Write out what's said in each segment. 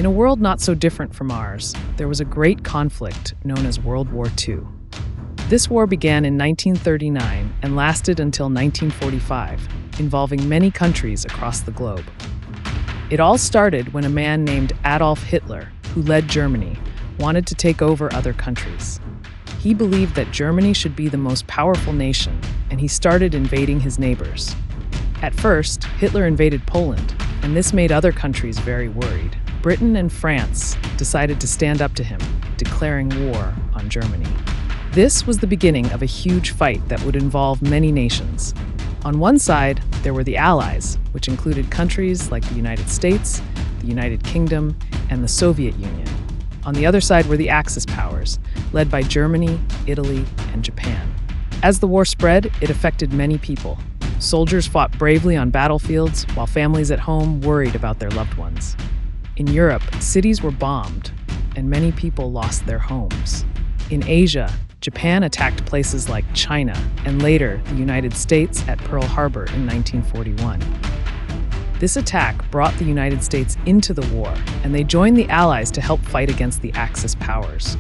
In a world not so different from ours, there was a great conflict known as World War II. This war began in 1939 and lasted until 1945, involving many countries across the globe. It all started when a man named Adolf Hitler, who led Germany, wanted to take over other countries. He believed that Germany should be the most powerful nation, and he started invading his neighbors. At first, Hitler invaded Poland, and this made other countries very worried. Britain and France decided to stand up to him, declaring war on Germany. This was the beginning of a huge fight that would involve many nations. On one side, there were the Allies, which included countries like the United States, the United Kingdom, and the Soviet Union. On the other side were the Axis powers, led by Germany, Italy, and Japan. As the war spread, it affected many people. Soldiers fought bravely on battlefields, while families at home worried about their loved ones. In Europe, cities were bombed, and many people lost their homes. In Asia, Japan attacked places like China, and later the United States at Pearl Harbor in 1941. This attack brought the United States into the war, and they joined the Allies to help fight against the Axis powers.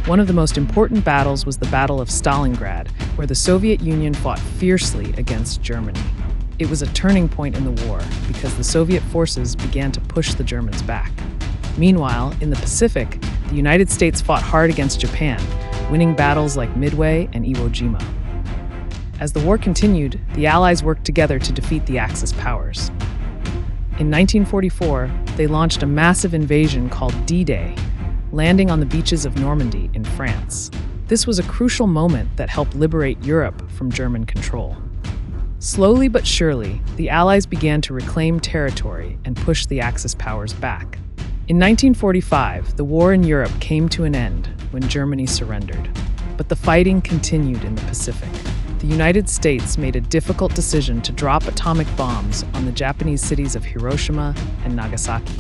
One of the most important battles was the Battle of Stalingrad, where the Soviet Union fought fiercely against Germany. It was a turning point in the war because the Soviet forces began to push the Germans back. Meanwhile, in the Pacific, the United States fought hard against Japan, winning battles like Midway and Iwo Jima. As the war continued, the Allies worked together to defeat the Axis powers. In 1944, they launched a massive invasion called D-Day, landing on the beaches of Normandy in France. This was a crucial moment that helped liberate Europe from German control. Slowly but surely, the Allies began to reclaim territory and push the Axis powers back. In 1945, the war in Europe came to an end when Germany surrendered. But the fighting continued in the Pacific. The United States made a difficult decision to drop atomic bombs on the Japanese cities of Hiroshima and Nagasaki.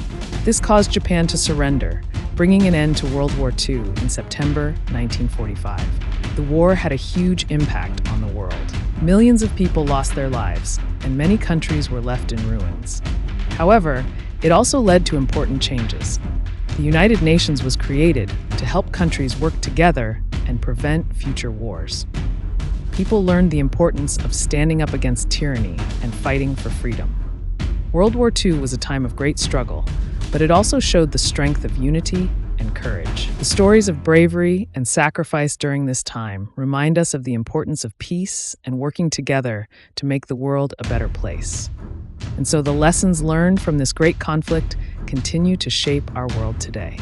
This caused Japan to surrender, bringing an end to World War II in September 1945. The war had a huge impact on the world. Millions of people lost their lives, and many countries were left in ruins. However, it also led to important changes. The United Nations was created to help countries work together and prevent future wars. People learned the importance of standing up against tyranny and fighting for freedom. World War II was a time of great struggle, but it also showed the strength of unity and courage. The stories of bravery and sacrifice during this time remind us of the importance of peace and working together to make the world a better place. And so the lessons learned from this great conflict continue to shape our world today.